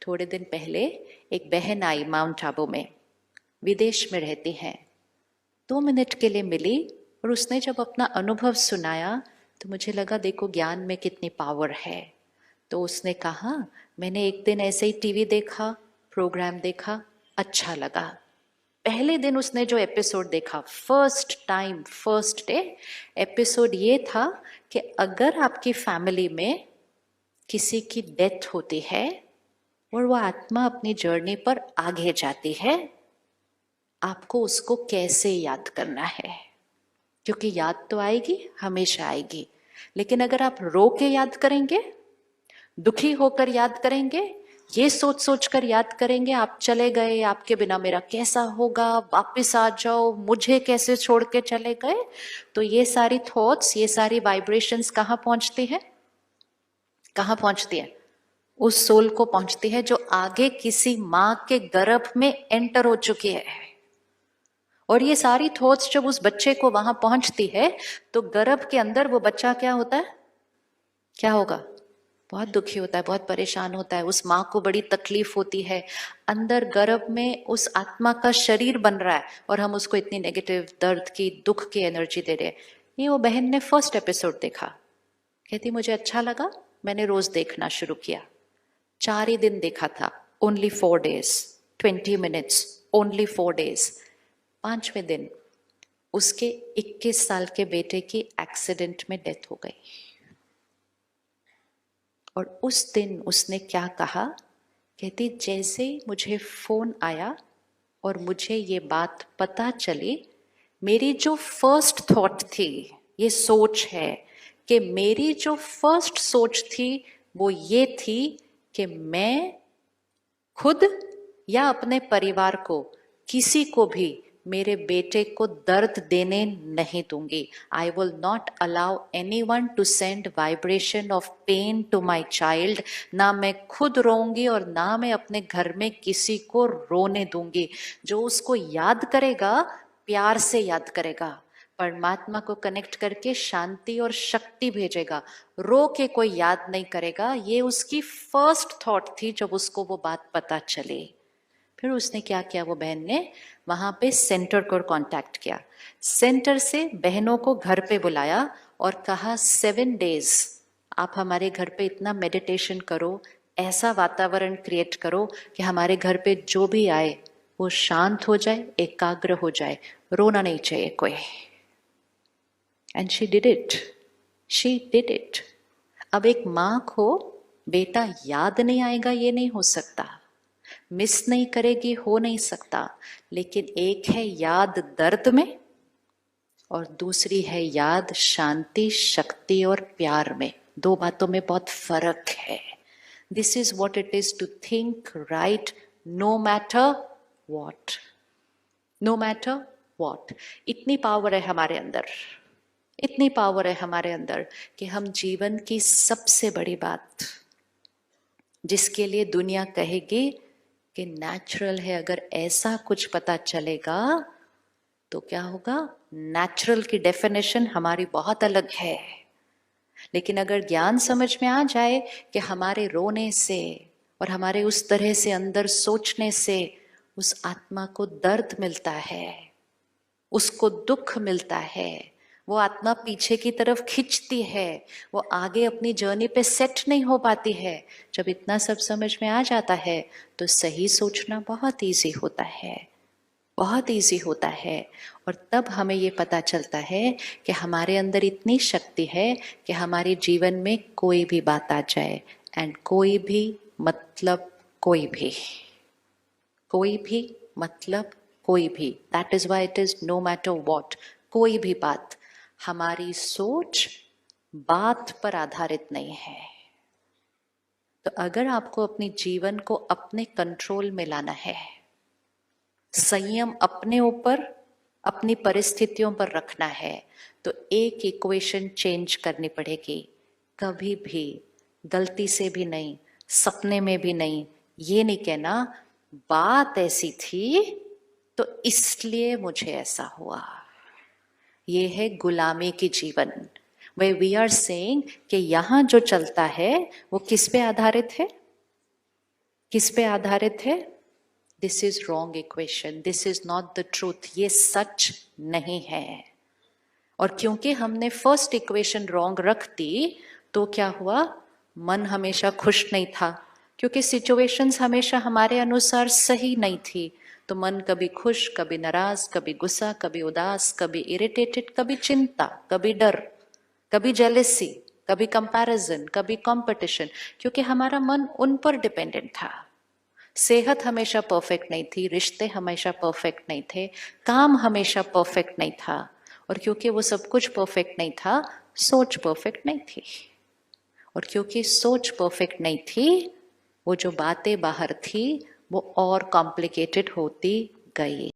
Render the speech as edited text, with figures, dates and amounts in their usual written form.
थोड़े दिन पहले एक बहन आई माउंट आबू में, विदेश में रहती हैं। 2 मिनट के लिए मिली और उसने जब अपना अनुभव सुनाया तो मुझे लगा देखो ज्ञान में कितनी पावर है। तो उसने कहा मैंने एक दिन ऐसे ही टीवी देखा, प्रोग्राम देखा, अच्छा लगा। पहले दिन उसने जो एपिसोड देखा, first time first day episode ये था कि अगर आपकी फैमिली में किसी की डेथ होती है और वो आत्मा अपनी जर्नी पर आगे जाती है, आपको उसको कैसे याद करना है। क्योंकि याद तो आएगी, हमेशा आएगी, लेकिन अगर आप रो के याद करेंगे, दुखी होकर याद करेंगे, ये सोच सोच कर याद करेंगे आप चले गए, आपके बिना मेरा कैसा होगा, वापस आ जाओ, मुझे कैसे छोड़ के चले गए, तो ये सारी थॉट्स, ये सारी वाइब्रेशंस कहाँ पहुंचती है? कहाँ पहुंचती है? उस सोल को पहुंचती है जो आगे किसी माँ के गर्भ में एंटर हो चुकी है। और ये सारी थॉट्स जब उस बच्चे को वहां पहुंचती है तो गर्भ के अंदर वो बच्चा क्या होता है? क्या होगा? बहुत दुखी होता है, बहुत परेशान होता है, उस माँ को बड़ी तकलीफ होती है। अंदर गर्भ में उस आत्मा का शरीर बन रहा है और हम उसको इतनी नेगेटिव, दर्द की, दुख की एनर्जी दे रहे हैं। ये वो बहन ने फर्स्ट एपिसोड देखा, कहती मुझे अच्छा लगा, मैंने रोज देखना शुरू किया। 4 ही दिन देखा था, only 4 days, 20 minutes, only 4 days। 5वें दिन उसके 21 साल के बेटे की एक्सीडेंट में डेथ हो गई। और उस दिन उसने क्या कहा? कहती जैसे ही मुझे फोन आया और मुझे ये बात पता चली, मेरी जो फर्स्ट थॉट थी, ये सोच है कि मेरी जो फर्स्ट सोच थी वो ये थी कि मैं खुद या अपने परिवार को, किसी को भी मेरे बेटे को दर्द देने नहीं दूंगी। I will not allow anyone to send vibration of pain to my child. ना मैं खुद रोऊंगी और ना मैं अपने घर में किसी को रोने दूंगी। जो उसको याद करेगा, प्यार से याद करेगा, परमात्मा को कनेक्ट करके शांति और शक्ति भेजेगा। रो के कोई याद नहीं करेगा। ये उसकी फर्स्ट थॉट थी जब उसको वो बात पता चली। फिर उसने क्या किया, वो बहन ने वहां पे सेंटर को कांटेक्ट किया। सेंटर से बहनों को घर पे बुलाया और कहा 7 days आप हमारे घर पे इतना मेडिटेशन करो, ऐसा वातावरण क्रिएट करो कि हमारे घर पे जो भी आए वो शांत हो जाए, एकाग्र हो जाए, रोना नहीं चाहिए कोई। And she did it, she did it. अब एक माँ को बेटा याद नहीं आएगा ये नहीं हो सकता, मिस नहीं करेगी हो नहीं सकता, लेकिन एक है याद दर्द में और दूसरी है याद शांति, शक्ति और प्यार में। 2 बातों में बहुत फर्क है। This is what it is to think right no matter what, no matter what. इतनी पावर है हमारे अंदर, इतनी पावर है हमारे अंदर कि हम जीवन की सबसे बड़ी बात जिसके लिए दुनिया कहेगी कि नेचुरल है, अगर ऐसा कुछ पता चलेगा तो क्या होगा? नेचुरल की डेफिनेशन हमारी बहुत अलग है। लेकिन अगर ज्ञान समझ में आ जाए कि हमारे रोने से और हमारे उस तरह से अंदर सोचने से उस आत्मा को दर्द मिलता है, उसको दुख मिलता है, वो आत्मा पीछे की तरफ खिंचती है, वो आगे अपनी जर्नी पे सेट नहीं हो पाती है। जब इतना सब समझ में आ जाता है तो सही सोचना बहुत इजी होता है, बहुत इजी होता है। और तब हमें ये पता चलता है कि हमारे अंदर इतनी शक्ति है कि हमारे जीवन में कोई भी बात आ जाए, एंड कोई भी मतलब कोई भी, कोई भी मतलब कोई भी, that is why it is no matter what. कोई भी बात, हमारी सोच बात पर आधारित नहीं है। तो अगर आपको अपने जीवन को अपने कंट्रोल में लाना है, संयम अपने ऊपर, अपनी परिस्थितियों पर रखना है, तो एक इक्वेशन चेंज करनी पड़ेगी। कभी भी गलती से भी नहीं, सपने में भी नहीं, ये नहीं कहना बात ऐसी थी तो इसलिए मुझे ऐसा हुआ। ये है गुलामी की जीवन। वे वी आर सेइंग कि यहां जो चलता है वो किस पे आधारित है? किस पे आधारित है? This is wrong equation, this is not the truth, ये सच नहीं है। और क्योंकि हमने फर्स्ट इक्वेशन रॉन्ग रख दी तो क्या हुआ? मन हमेशा खुश नहीं था, क्योंकि सिचुएशंस हमेशा हमारे अनुसार सही नहीं थी। तो मन कभी खुश, कभी नाराज, कभी गुस्सा, कभी उदास, कभी इरिटेटेड, कभी चिंता, कभी डर, कभी जेलेसी, कभी कंपैरिजन, कभी कंपटीशन, क्योंकि हमारा मन उन पर डिपेंडेंट था। सेहत हमेशा परफेक्ट नहीं थी, रिश्ते हमेशा परफेक्ट नहीं थे, काम हमेशा परफेक्ट नहीं था। और क्योंकि वो सब कुछ परफेक्ट नहीं था, सोच परफेक्ट नहीं थी। और क्योंकि सोच परफेक्ट नहीं थी, वो जो बातें बाहर थी वो और कॉम्प्लिकेटेड होती गई।